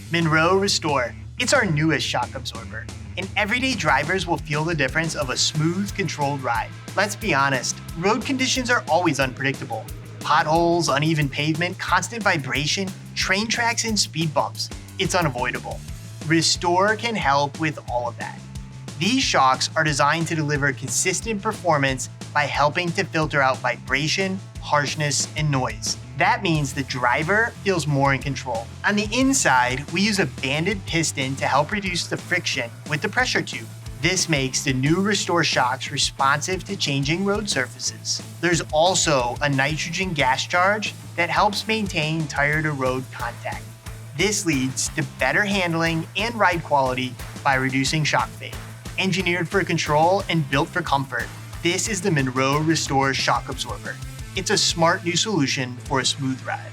Monroe Restore. It's our newest shock absorber, and everyday drivers will feel the difference of a smooth, controlled ride. Let's be honest, road conditions are always unpredictable. Potholes, uneven pavement, constant vibration, train tracks, and speed bumps. It's unavoidable. Restore can help with all of that. These shocks are designed to deliver consistent performance by helping to filter out vibration, harshness, and noise. That means the driver feels more in control. On the inside, we use a banded piston to help reduce the friction with the pressure tube. This makes the new Restore shocks responsive to changing road surfaces. There's also a nitrogen gas charge that helps maintain tire-to-road contact. This leads to better handling and ride quality by reducing shock fade. Engineered for control and built for comfort, this is the Monroe Restore shock absorber. It's a smart new solution for a smooth ride.